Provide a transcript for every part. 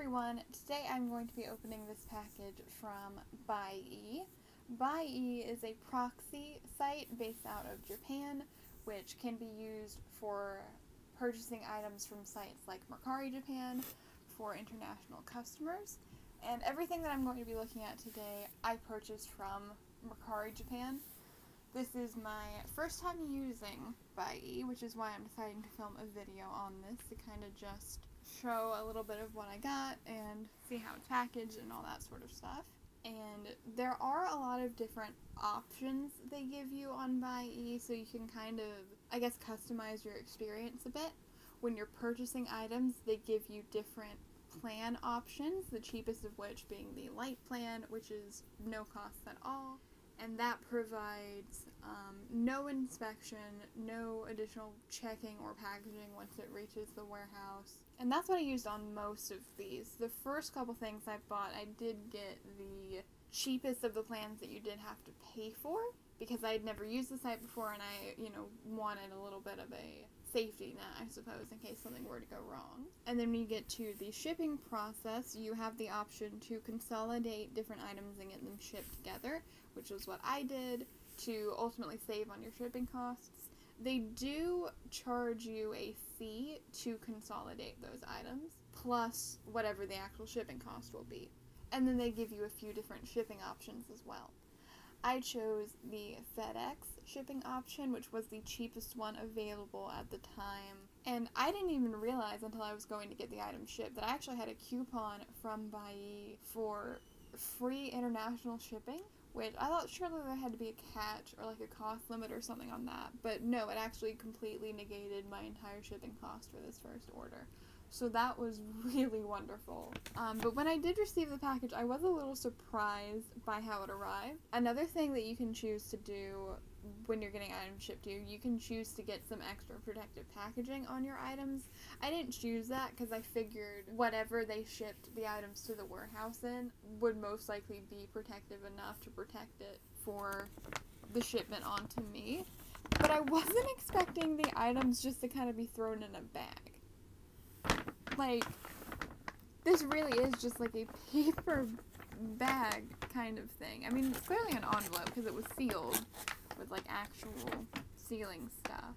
everyone, today I'm going to be opening this package from Buyee. Buyee is a proxy site based out of Japan, which can be used for purchasing items from sites like Mercari Japan for international customers. And everything that I'm going to be looking at today, I purchased from Mercari Japan. This is my first time using Buyee, which is why I'm deciding to film a video on this, to kind of just show a little bit of what I got and see how it's packaged and all that sort of stuff. And there are a lot of different options they give you on Buyee, so you can kind of, I guess, customize your experience a bit. When you're purchasing items, they give you different plan options, the cheapest of which being the light plan, which is no cost at all. And that provides no inspection, no additional checking or packaging once it reaches the warehouse. And that's what I used on most of these. The first couple things I bought, I did get the cheapest of the plans that you did have to pay for, because I had never used the site before and I, wanted a little bit of a safety net, I suppose, in case something were to go wrong. And then when you get to the shipping process, you have the option to consolidate different items and get them shipped together, which is what I did to ultimately save on your shipping costs. They do charge you a fee to consolidate those items, plus whatever the actual shipping cost will be. And then they give you a few different shipping options as well. I chose the FedEx shipping option, which was the cheapest one available at the time. And I didn't even realize until I was going to get the item shipped that I actually had a coupon from Buyee for free international shipping, which I thought surely there had to be a catch or like a cost limit or something on that. But no, it actually completely negated my entire shipping cost for this first order. So that was really wonderful. But when I did receive the package, I was a little surprised by how it arrived. Another thing that you can choose to do when you're getting items shipped to you, you can choose to get some extra protective packaging on your items. I didn't choose that because I figured whatever they shipped the items to the warehouse in would most likely be protective enough to protect it for the shipment onto me. But I wasn't expecting the items just to kind of be thrown in a bag. Like, this really is just like a paper bag kind of thing. I mean, it's clearly an envelope because it was sealed with like actual sealing stuff.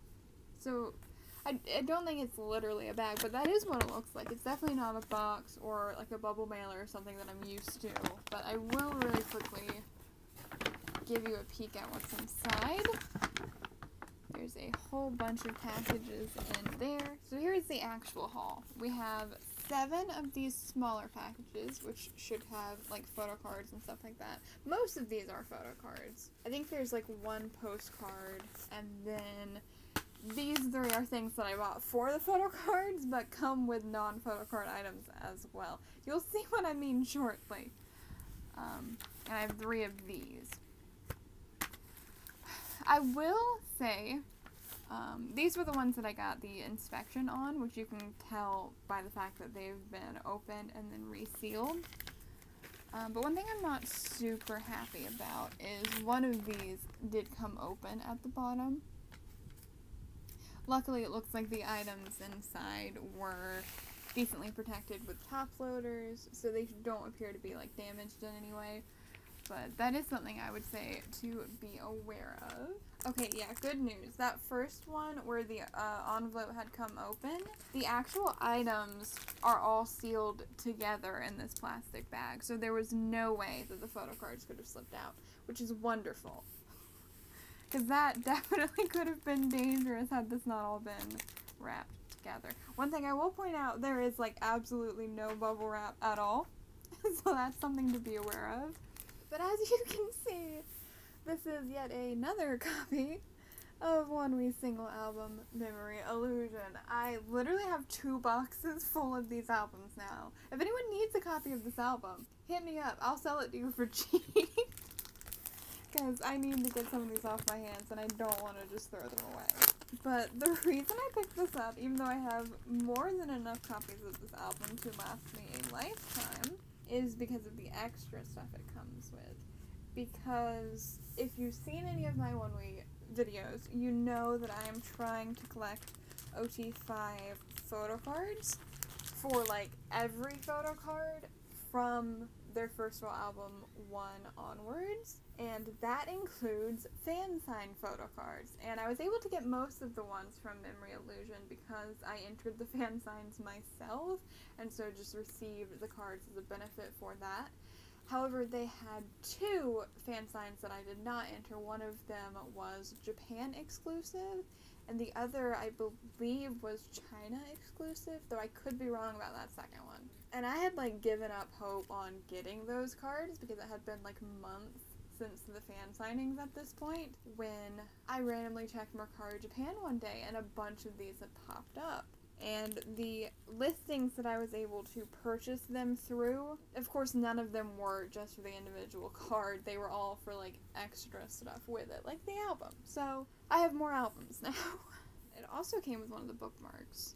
So I don't think it's literally a bag, but that is what it looks like. It's definitely not a box or like a bubble mailer or something that I'm used to. But I will really quickly give you a peek at what's inside. There's a whole bunch of packages in there. So here's the actual haul. We have 7 of these smaller packages, which should have like Photocards and stuff like that. Most of these are Photocards. I think there's like 1 postcard, and then these 3 are things that I bought for the Photocards, but come with non-Photocard items as well. You'll see what I mean shortly. And I have 3 of these. I will say, these were the ones that I got the inspection on, which you can tell by the fact that they've been opened and then resealed. But one thing I'm not super happy about is one of these did come open at the bottom. Luckily, it looks like the items inside were decently protected with top loaders, so they don't appear to be like damaged in any way. But that is something I would say to be aware of. Okay, yeah, good news. That first one where the envelope had come open, the actual items are all sealed together in this plastic bag. So there was no way that the photocards could have slipped out, which is wonderful. Because that definitely could have been dangerous had this not all been wrapped together. One thing I will point out, there is like absolutely no bubble wrap at all. So that's something to be aware of. But as you can see, this is yet another copy of ONEWE single album Memory Illusion. I literally have 2 boxes full of these albums now. If anyone needs a copy of this album, hit me up. I'll sell it to you for cheap. Because I need to get some of these off my hands and I don't want to just throw them away. But the reason I picked this up, even though I have more than enough copies of this album to last me a lifetime, is because of the extra stuff it comes with. Because if you've seen any of my ONEWE videos, you know that I am trying to collect OT5 photocards. for like every photo card from their first full album one onwards, and that includes fan sign photo cards. And I was able to get most of the ones from Memory Illusion because I entered the fan signs myself, and so just received the cards as a benefit for that. However, they had 2 fan signs that I did not enter. One of them was Japan exclusive, and the other, I believe, was China exclusive, though I could be wrong about that second one. And I had, like, given up hope on getting those cards because it had been, like, months since the fan signings at this point, when I randomly checked Mercari Japan one day and a bunch of these had popped up. And the listings that I was able to purchase them through, of course none of them were just for the individual card, they were all for like extra stuff with it, like the album. So I have more albums now. It also came with one of the bookmarks.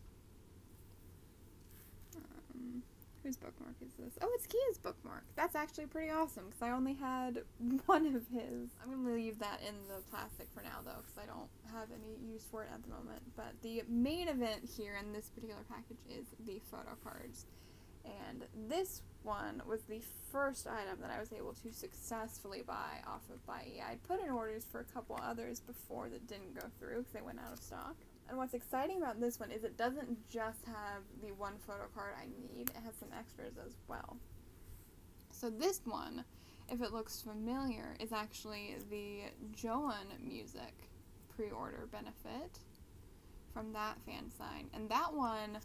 Whose bookmark is this? Oh, it's Kia's bookmark. That's actually pretty awesome because I only had one of his. I'm going to leave that in the plastic for now though because I don't have any use for it at the moment. But the main event here in this particular package is the photo cards. And this one was the first item that I was able to successfully buy off of Buyee. I'd put in orders for a couple others before that didn't go through because they went out of stock. And what's exciting about this one is it doesn't just have the one photo card I need, it has some extras as well. So this one, if it looks familiar, is actually the Joan music pre-order benefit from that fan sign. And that one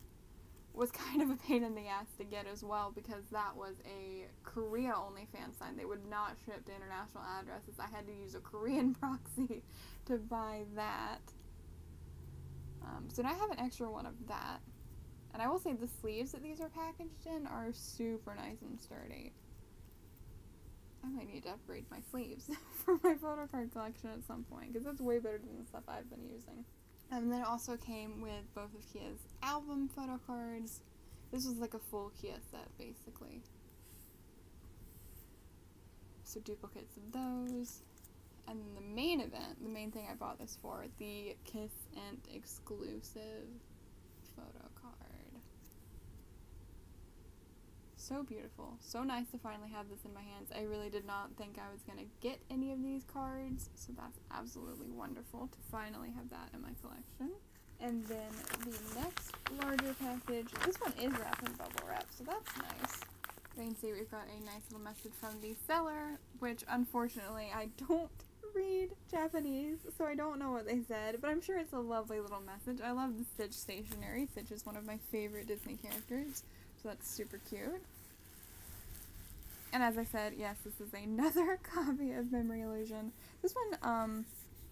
was kind of a pain in the ass to get as well because that was a Korea-only fan sign. They would not ship to international addresses. I had to use a Korean proxy to buy that. So now I have an extra one of that. And I will say the sleeves that these are packaged in are super nice and sturdy. I might need to upgrade my sleeves for my photo card collection at some point because that's way better than the stuff I've been using. And then it also came with both of Kia's album photo cards. This was like a full Kia set basically. So duplicates of those. And then the main event, the main thing I bought this for, the Kiss and exclusive photo card. So beautiful. So nice to finally have this in my hands. I really did not think I was going to get any of these cards, so that's absolutely wonderful to finally have that in my collection. And then the next larger package, this one is wrapped in bubble wrap, so that's nice. You can see we've got a nice little message from the seller, which unfortunately I don't read Japanese, so I don't know what they said, but I'm sure it's a lovely little message. I love the Stitch stationery. Stitch is one of my favorite Disney characters, so that's super cute. And as I said, yes, this is another copy of Memory Illusion. This one,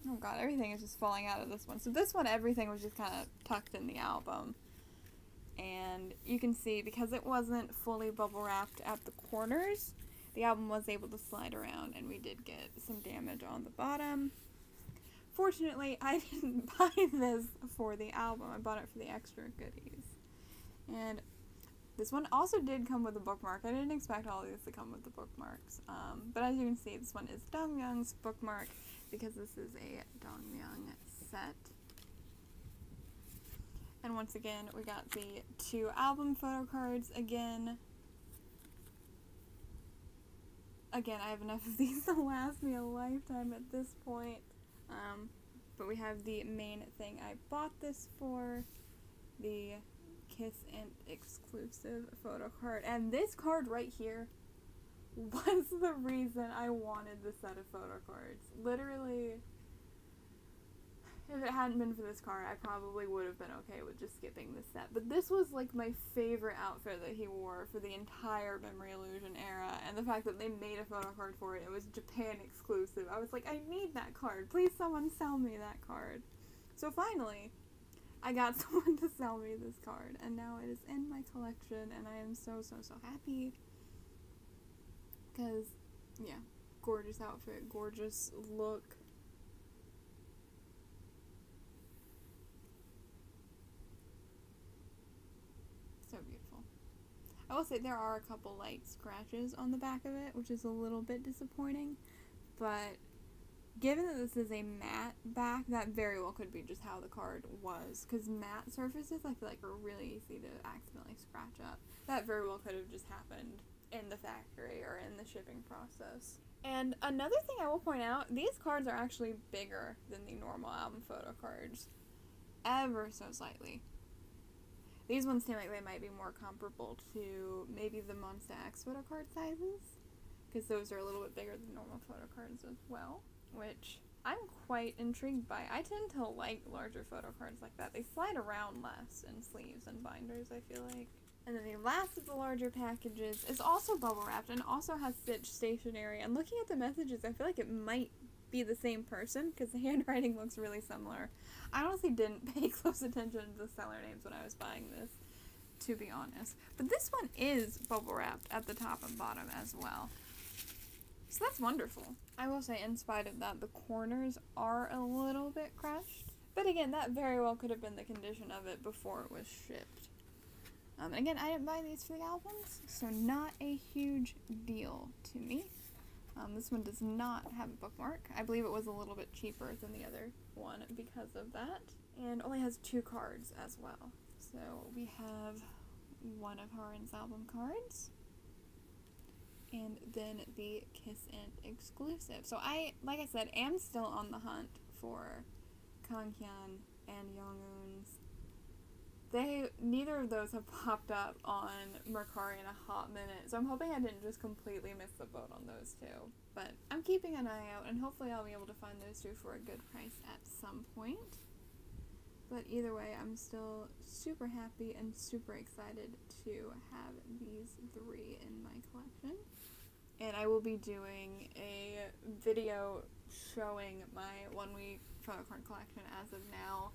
oh god, everything is just falling out of this one. So this one, everything was just kind of tucked in the album. And you can see, because it wasn't fully bubble wrapped at the corners, the album was able to slide around, and we did get some damage on the bottom. Fortunately, I didn't buy this for the album. I bought it for the extra goodies. And this one also did come with a bookmark. I didn't expect all of these to come with the bookmarks. But as you can see, this one is Dongmyoung's bookmark, because this is a Dongmyeong set. And once again, we got the 2 album photo cards again. Again, I have enough of these to last me a lifetime at this point. But we have the main thing I bought this for, the Kiss and exclusive photo card. And this card right here was the reason I wanted the set of photo cards. Literally, if it hadn't been for this card, I probably would have been okay with just skipping this set. But this was like my favorite outfit that he wore for the entire Memory Illusion era, and the fact that they made a photo card for it, it was Japan exclusive. I was like, I need that card. Please someone sell me that card. So finally, I got someone to sell me this card, and now it is in my collection, and I am so, so, so happy. Because, yeah, gorgeous outfit, gorgeous look. So beautiful. I will say there are a couple light scratches on the back of it, which is a little bit disappointing, but given that this is a matte back, that very well could be just how the card was, because matte surfaces I feel like are really easy to accidentally scratch up. That very well could have just happened in the factory or in the shipping process. And another thing I will point out, these cards are actually bigger than the normal album photo cards, ever so slightly. These ones seem like they might be more comparable to maybe the Monster X photo card sizes, because those are a little bit bigger than normal photo cards as well, which I'm quite intrigued by. I tend to like larger photo cards like that. They slide around less in sleeves and binders, I feel like. And then the last of the larger packages is also bubble wrapped and also has Stitch stationery. And looking at the messages, I feel like it might be the same person because the handwriting looks really similar. I honestly didn't pay close attention to the seller names when I was buying this, to be honest. But this one is bubble wrapped at the top and bottom as well. So that's wonderful. I will say, in spite of that, the corners are a little bit crushed. But again, that very well could have been the condition of it before it was shipped. And again, I didn't buy these for the albums, so not a huge deal to me. This one does not have a bookmark. I believe it was a little bit cheaper than the other one because of that. And only has 2 cards as well. So we have one of Harin's album cards, and then the Kiss It exclusive. So like I said, am still on the hunt for Kanghyun and Youngoon's. Neither of those have popped up on Mercari in a hot minute, so I'm hoping I didn't just completely miss the boat on those two. But I'm keeping an eye out, and hopefully I'll be able to find those two for a good price at some point. But either way, I'm still super happy and super excited to have these 3 in my collection. And I will be doing a video showing my ONEWE photo card collection as of now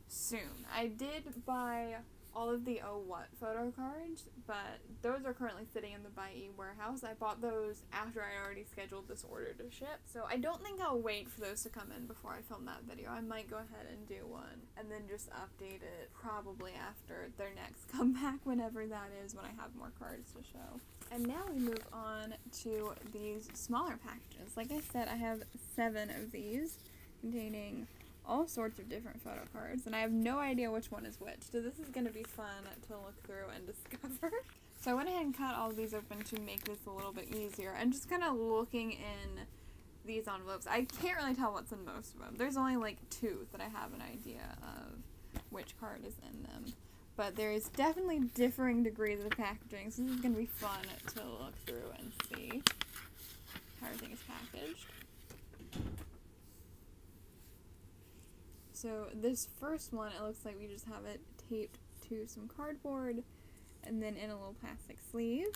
soon. I did buy all of the Oh What photo cards, but those are currently sitting in the Buyee warehouse. I bought those after I already scheduled this order to ship, so I don't think I'll wait for those to come in before I film that video. I might go ahead and do one, and then just update it probably after their next comeback, whenever that is, when I have more cards to show. And now we move on to these smaller packages. Like I said, I have 7 of these, containing all sorts of different photo cards, and I have no idea which one is which, so this is going to be fun to look through and discover. So I went ahead and cut all of these open to make this a little bit easier, and just kind of looking in these envelopes, I can't really tell what's in most of them. There's only like 2 that I have an idea of which card is in them, but there is definitely differing degrees of packaging, so this is going to be fun to look through and see how everything is packaged. So this first one, it looks like we just have it taped to some cardboard and then in a little plastic sleeve.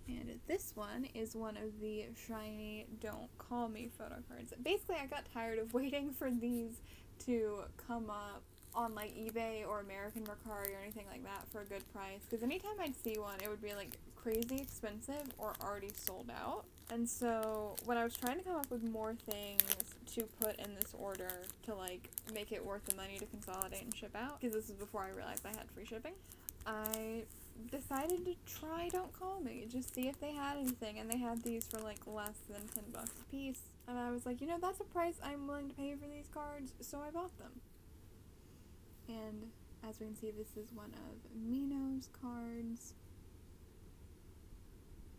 And this one is one of the SHINee Don't Call Me photo cards. Basically, I got tired of waiting for these to come up on like eBay or American Mercari or anything like that for a good price, because anytime I'd see one, it would be like crazy expensive or already sold out. And so when I was trying to come up with more things to put in this order to like make it worth the money to consolidate and ship out, because this is before I realized I had free shipping, I decided to try Don't Call Me, just see if they had anything, and they had these for like less than $10 a piece, and I was like, you know, that's a price I'm willing to pay for these cards, so I bought them. And as we can see, this is one of Mino's cards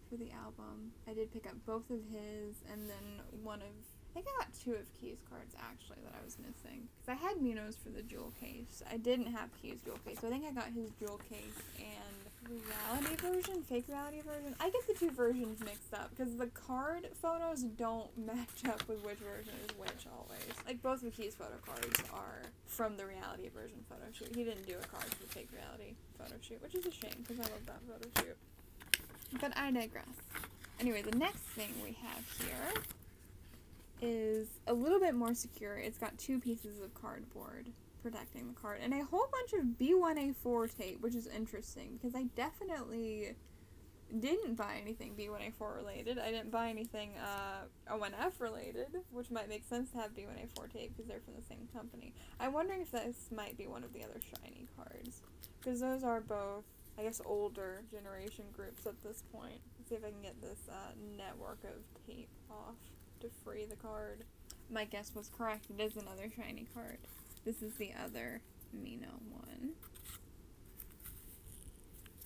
for the album. I did pick up both of his, and then one of, I think I got 2 of Key's cards actually that I was missing, because I had Mino's for the jewel case. I didn't have Key's jewel case, so I think I got his jewel case and reality version, fake reality version. I get the 2 versions mixed up because the card photos don't match up with which version is which always. Like, both of Key's photo cards are from the reality version photo shoot. He didn't do a card for the fake reality photo shoot, which is a shame because I love that photo shoot. But I digress. Anyway, the next thing we have here is a little bit more secure. It's got 2 pieces of cardboard protecting the card and a whole bunch of B1A4 tape, which is interesting because I definitely didn't buy anything B1A4 related. I didn't buy anything ONF related, which might make sense to have B1A4 tape because they're from the same company. I'm wondering if this might be one of the other SHINee cards, because those are both I guess, older generation groups at this point. Let's see if I can get this network of tape off to free the card. My guess was correct. It is another SHINee card. This is the other Mino one.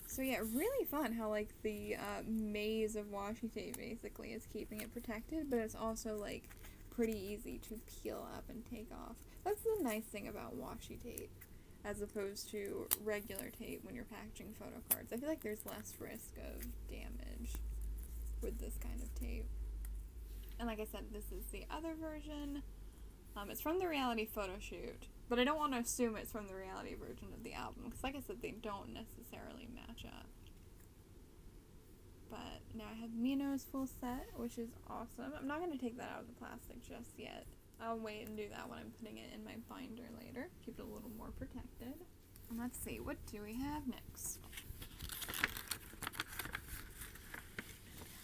So yeah, really fun how, like, the maze of washi tape basically is keeping it protected, but it's also, like, pretty easy to peel up and take off. That's the nice thing about washi tape, as opposed to regular tape when you're packaging photo cards. I feel like there's less risk of damage with this kind of tape. And like I said, this is the other version. It's from the reality photo shoot, but I don't want to assume it's from the reality version of the album, because like I said, they don't necessarily match up. But now I have Mino's full set, which is awesome. I'm not going to take that out of the plastic just yet. I'll wait and do that when I'm putting it in my binder later. Keep it a little more protected. And let's see, what do we have next?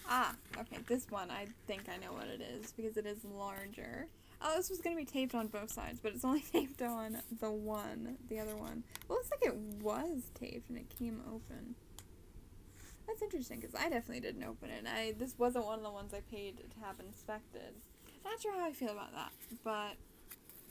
Ah, okay, this one, I think I know what it is, because it is larger. Oh, this was going to be taped on both sides, but it's only taped on the other one. Well, it looks like it was taped and it came open. That's interesting, because I definitely didn't open it. This wasn't one of the ones I paid to have inspected. Not sure how I feel about that, but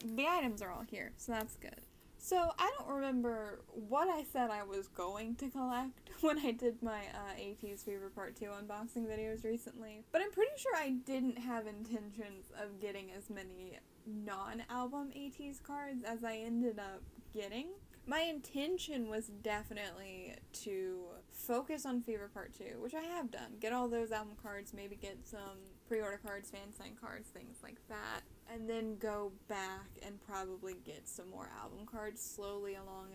the items are all here, so that's good. So, I don't remember what I said I was going to collect when I did my ATEEZ Fever Part 2 unboxing videos recently, but I'm pretty sure I didn't have intentions of getting as many non-album ATEEZ cards as I ended up getting. My intention was definitely to focus on Fever Part 2, which I have done. Get all those album cards, maybe get some pre-order cards, fan sign cards, things like that, and then go back and probably get some more album cards slowly along.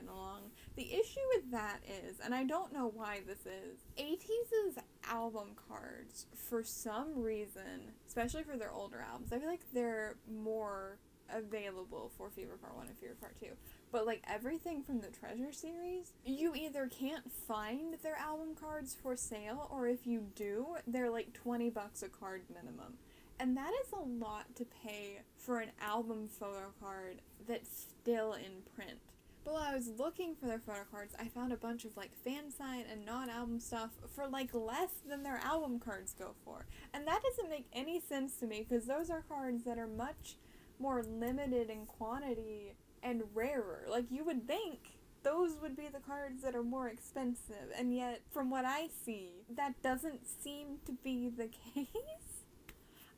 The issue with that is, and I don't know why this is, ATEEZ's album cards, for some reason, especially for their older albums, I feel like they're more available for Fever Part 1 and Fever Part 2. But, like, everything from the Treasure series, you either can't find their album cards for sale, or if you do, they're like $20 a card minimum. And that is a lot to pay for an album photo card that's still in print. But while I was looking for their photo cards, I found a bunch of, like, fan sign and non-album stuff for, like, less than their album cards go for. And that doesn't make any sense to me, because those are cards that are much more limited in quantity and rarer. Like, you would think those would be the cards that are more expensive, and yet, from what I see, that doesn't seem to be the case.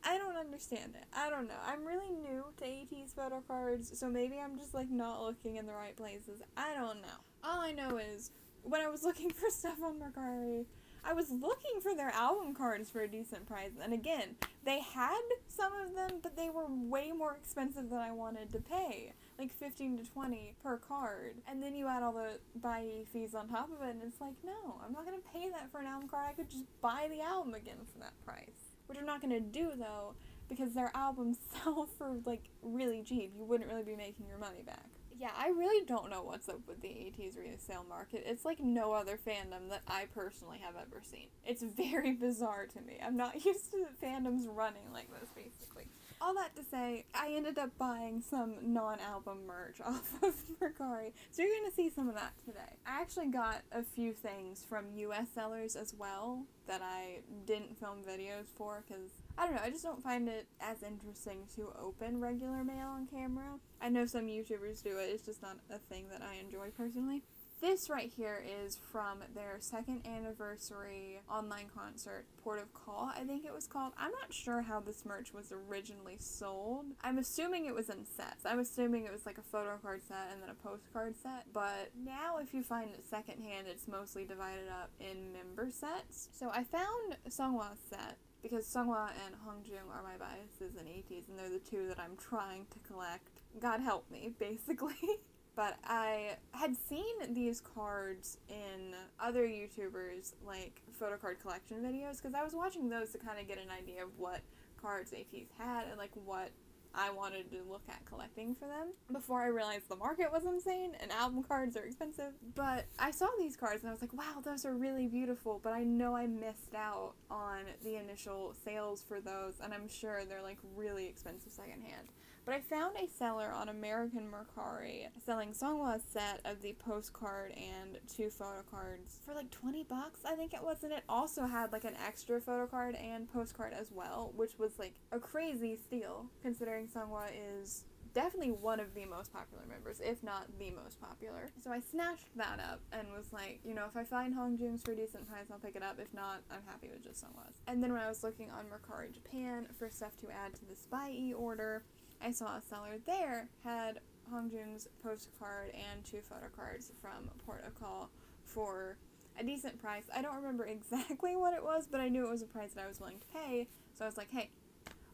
I don't understand it. I don't know. I'm really new to ATEEZ photo cards, so maybe I'm just, like, not looking in the right places. I don't know. All I know is, when I was looking for stuff on Mercari, I was looking for their album cards for a decent price, and again, they had some of them, but they were way more expensive than I wanted to pay. Like $15 to $20 per card. And then you add all the Buyee fees on top of it, and it's like, no, I'm not going to pay that for an album card. I could just buy the album again for that price. Which I'm not going to do, though, because their albums sell for, like, really cheap. You wouldn't really be making your money back. Yeah, I really don't know what's up with the ATEEZ resale market. It's like no other fandom that I personally have ever seen. It's very bizarre to me. I'm not used to fandoms running like this, basically. All that to say, I ended up buying some non-album merch off of Mercari, so you're going to see some of that today. I actually got a few things from US sellers as well that I didn't film videos for, because, I don't know, I just don't find it as interesting to open regular mail on camera. I know some YouTubers do it, it's just not a thing that I enjoy personally. This right here is from their 2nd anniversary online concert, Port of Call, I think it was called. I'm not sure how this merch was originally sold. I'm assuming it was in sets. I'm assuming it was like a photo card set and then a postcard set. But now if you find it secondhand, it's mostly divided up in member sets. So I found Seonghwa's set, because Seonghwa and Hongjoong are my biases in ATEEZ, and they're the two that I'm trying to collect. God help me, basically. But I had seen these cards in other YouTubers, like, photo card collection videos, because I was watching those to kind of get an idea of what cards ATEEZ had and, like, what I wanted to look at collecting for them before I realized the market was insane and album cards are expensive. But I saw these cards and I was like, wow, those are really beautiful, but I know I missed out on the initial sales for those, and I'm sure they're, like, really expensive secondhand. But I found a seller on American Mercari selling Songhwa's set of the postcard and 2 photo cards for like 20 bucks, I think it was, and it also had like an extra photo card and postcard as well, which was like a crazy steal considering Songhwa is definitely one of the most popular members, if not the most popular. So I snatched that up and was like, you know, if I find Hongjung's for a decent price, I'll pick it up. If not, I'm happy with just Songhwa's. And then when I was looking on Mercari Japan for stuff to add to this Buyee order, I saw a seller there had Hongjung's postcard and 2 photo cards from Port of Call for a decent price. I don't remember exactly what it was, but I knew it was a price that I was willing to pay. So I was like, hey,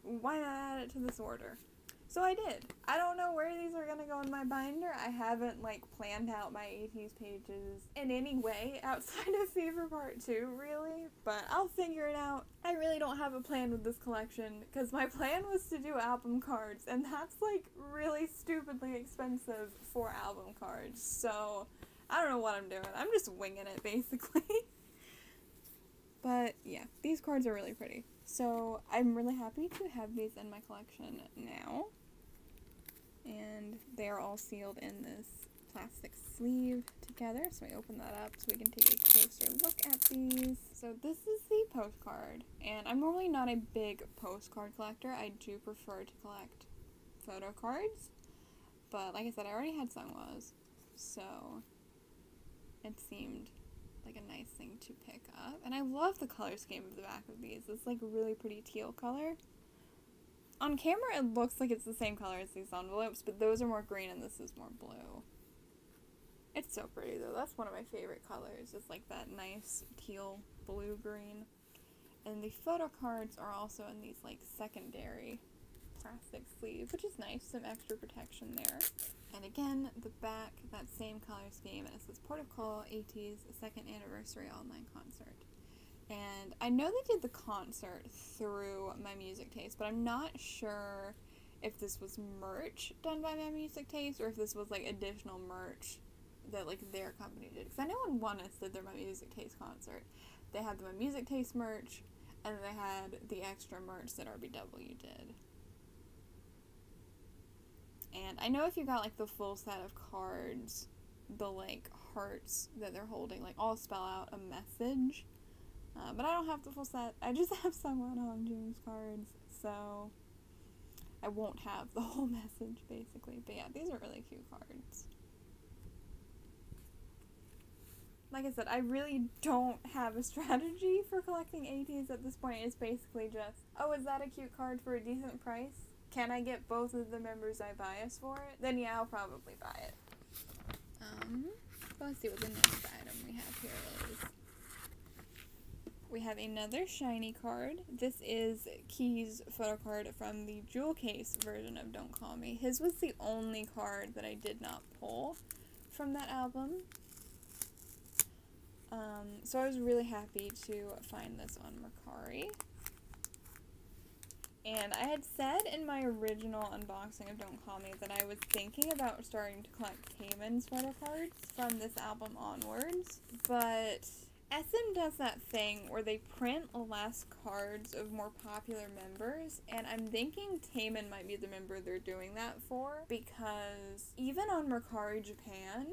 why not add it to this order? So I did. I don't know where these are gonna go in my binder. I haven't like planned out my ATEEZ pages in any way outside of Fever Part 2, really, but I'll figure it out. I really don't have a plan with this collection because my plan was to do album cards, and that's like really stupidly expensive for album cards. So I don't know what I'm doing. I'm just winging it basically. But yeah, these cards are really pretty. So I'm really happy to have these in my collection now. And they are all sealed in this plastic sleeve together. So I open that up so we can take a closer look at these. So this is the postcard. And I'm normally not a big postcard collector. I do prefer to collect photo cards. But like I said, I already had Songhwa's. So it seemed like a nice thing to pick up. And I love the color scheme of the back of these. It's like a really pretty teal color. On camera, it looks like it's the same color as these envelopes, but those are more green and this is more blue. It's so pretty, though. That's one of my favorite colors. It's like that nice teal blue-green. And the photo cards are also in these, like, secondary plastic sleeves, which is nice. Some extra protection there. And again, the back, that same color scheme, and it says Port of Call, ATEEZ, 2nd Anniversary Online Concert. And I know they did the concert through My Music Taste, but I'm not sure if this was merch done by My Music Taste or if this was like additional merch that like their company did. Because I know when ONEWE did their My Music Taste concert, they had the My Music Taste merch and they had the extra merch that RBW did. And I know if you got like the full set of cards, the like hearts that they're holding like all spell out a message. But I don't have the full set. I just have Songhwa and Hongjung's cards, so I won't have the whole message, basically. But yeah, these are really cute cards. Like I said, I really don't have a strategy for collecting ATEEZ at this point. It's basically just, oh, is that a cute card for a decent price? Can I get both of the members I bias for it? Then yeah, I'll probably buy it. Let's see what the next item we have here is. We have another SHINee card. This is Key's photo card from the jewel case version of Don't Call Me. His was the only card that I did not pull from that album. So I was really happy to find this on Mercari. And I had said in my original unboxing of Don't Call Me that I was thinking about starting to collect Taemin's photo cards from this album onwards, but SM does that thing where they print less cards of more popular members, and I'm thinking Taemin might be the member they're doing that for, because even on Mercari Japan,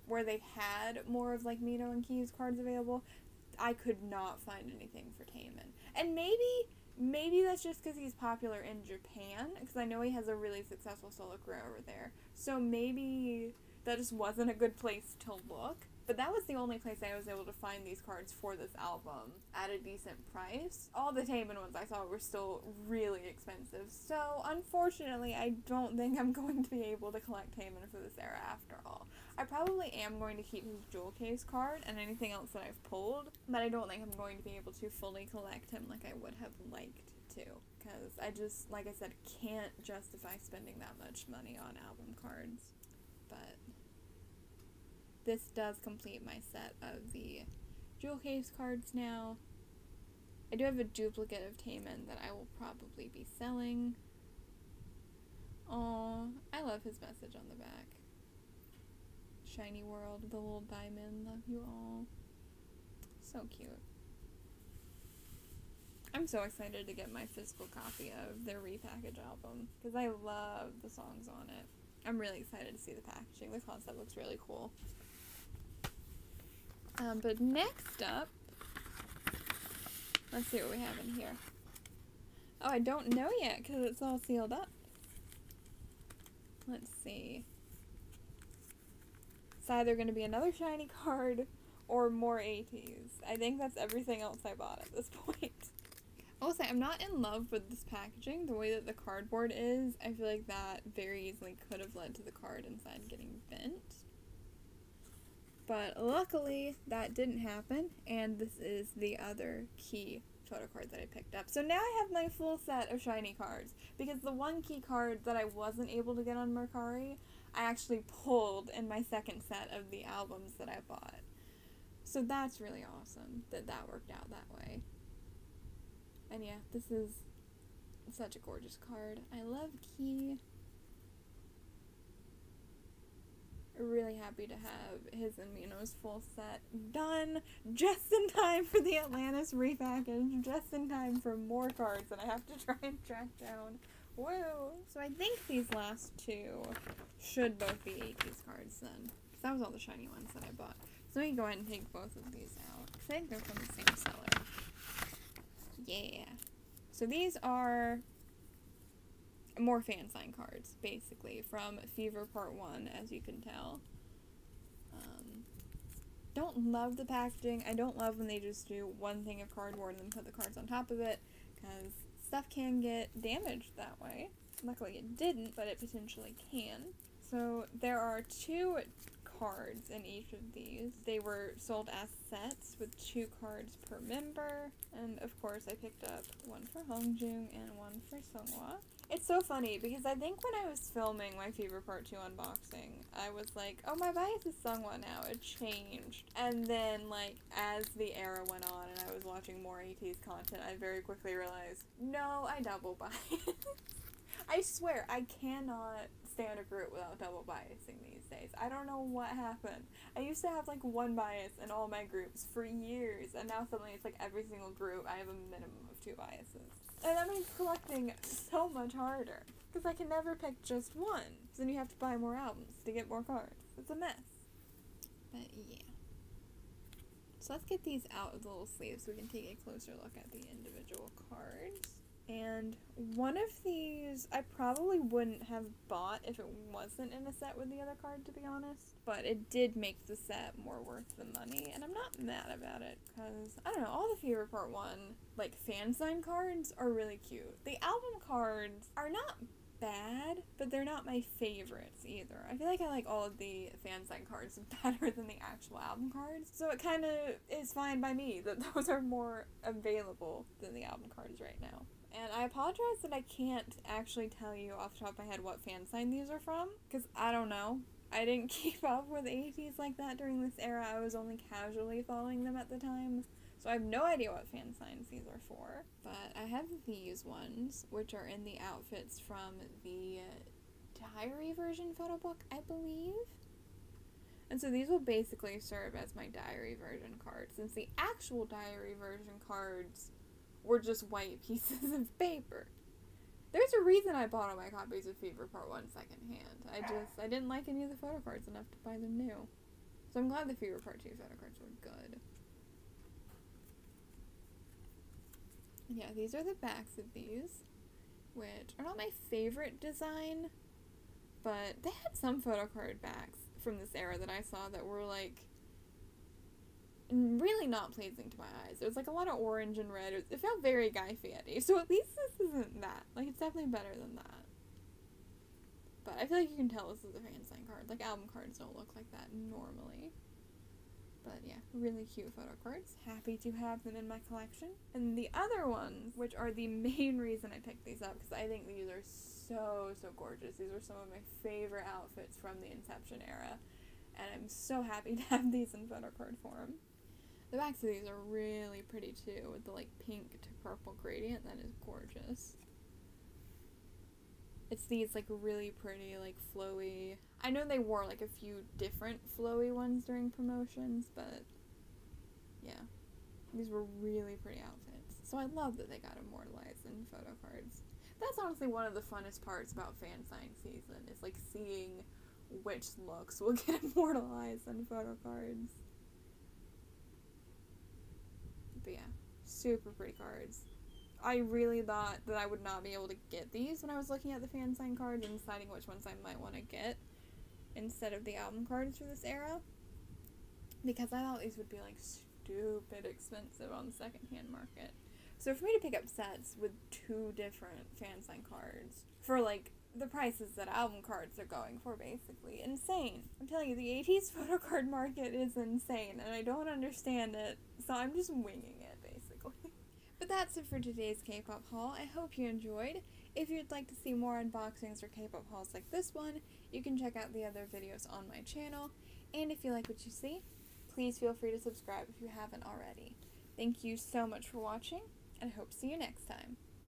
where they've had more of like Mino and Key's cards available, I could not find anything for Taemin. And maybe that's just because he's popular in Japan, because I know he has a really successful solo career over there, so maybe that just wasn't a good place to look. But that was the only place I was able to find these cards for this album at a decent price. All the Taemin ones I saw were still really expensive, so unfortunately I don't think I'm going to be able to collect Taemin for this era after all. I probably am going to keep his jewel case card and anything else that I've pulled, but I don't think I'm going to be able to fully collect him like I would have liked to, because I just, like I said, can't justify spending that much money on album cards. But this does complete my set of the jewel case cards now. I do have a duplicate of Taemin that I will probably be selling. Aw, I love his message on the back. SHINee world, the little diamond, love you all. So cute. I'm so excited to get my physical copy of their repackage album because I love the songs on it. I'm really excited to see the packaging. The concept looks really cool. But next up, let's see what we have in here. Oh, I don't know yet because it's all sealed up. Let's see. It's either going to be another SHINee card or more ATEEZ. I think that's everything else I bought at this point. I will say, I'm not in love with this packaging. The way that the cardboard is, I feel like that very easily could have led to the card inside getting bent. But luckily, that didn't happen, and this is the other key photo card that I picked up. So now I have my full set of SHINee cards, because the one key card that I wasn't able to get on Mercari, I actually pulled in my second set of the albums that I bought. So that's really awesome that that worked out that way. And yeah, this is such a gorgeous card. I love Key. Really happy to have his and Mino's full set done just in time for the Atlantis repackage, just in time for more cards that I have to try and track down. Woo! So I think these last two should both be ATEEZ cards then, because that was all the SHINee ones that I bought. So let me go ahead and take both of these out, because I think they're from the same seller. Yeah. So these are more fan sign cards, basically, from Fever Part 1, as you can tell. Don't love the packaging. I don't love when they just do one thing of cardboard and then put the cards on top of it, because stuff can get damaged that way. Luckily it didn't, but it potentially can. So there are 2 cards in each of these. They were sold as sets with 2 cards per member, and of course I picked up one for Hongjung and one for Seonghwa. It's so funny because I think when I was filming my Fever Part 2 unboxing, I was like, oh, my bias is Seonghwa now, it changed. And then, like, as the era went on and I was watching more ATEEZ content, I very quickly realized, no, I double bias. I swear, I cannot stand a group without double biasing these days. I don't know what happened. I used to have like one bias in all my groups for years, and now suddenly it's like every single group I have a minimum of 2 biases. And that makes collecting so much harder, because I can never pick just one. So then you have to buy more albums to get more cards. It's a mess. But yeah. So let's get these out of the little sleeves so we can take a closer look at the individual cards. And one of these I probably wouldn't have bought if it wasn't in a set with the other card, to be honest. But it did make the set more worth the money, and I'm not mad about it, because, I don't know, all the Fever Part 1, like, fan sign cards are really cute. The album cards are not bad, but they're not my favorites either. I feel like I like all of the fan sign cards better than the actual album cards, so it kind of is fine by me that those are more available than the album cards right now. And I apologize that I can't actually tell you off the top of my head what fan sign these are from, because I don't know. I didn't keep up with ATEEZ like that during this era. I was only casually following them at the time, so I have no idea what fan signs these are for. But I have these ones, which are in the outfits from the diary version photo book, I believe. And so these will basically serve as my diary version cards, since the actual diary version cards were just white pieces of paper. There's a reason I bought all my copies of Fever Part 1 secondhand. I didn't like any of the photo cards enough to buy them new. So I'm glad the Fever Part 2 photo cards were good. And yeah, these are the backs of these, which are not my favorite design, but they had some photo card backs from this era that I saw that were like really not pleasing to my eyes. There was like a lot of orange and red. It felt very Guy Fieri. So at least this isn't that. Like, it's definitely better than that. But I feel like you can tell this is a fan sign card. Like, album cards don't look like that normally. But yeah, really cute photo cards. Happy to have them in my collection. And the other ones, which are the main reason I picked these up, because I think these are so gorgeous. These are some of my favorite outfits from the Inception era. And I'm so happy to have these in photo card form. The backs of these are really pretty too, with the like pink to purple gradient. That is gorgeous. It's these like really pretty, like flowy. I know they wore like a few different flowy ones during promotions, but yeah, these were really pretty outfits. So I love that they got immortalized in photo cards. That's honestly one of the funnest parts about fan sign season, is like seeing which looks will get immortalized in photo cards. But yeah, super pretty cards. I really thought that I would not be able to get these when I was looking at the fan sign cards and deciding which ones I might want to get instead of the album cards for this era, because I thought these would be like stupid expensive on the secondhand market. So for me to pick up sets with 2 different fan sign cards for like the prices that album cards are going for, basically insane. I'm telling you, the ATEEZ photo card market is insane, and I don't understand it, so I'm just winging it basically. But that's it for today's K-pop haul. I hope you enjoyed. If you'd like to see more unboxings or K-pop hauls like this one, you can check out the other videos on my channel. And if you like what you see, please feel free to subscribe if you haven't already. Thank you so much for watching, and I hope to see you next time.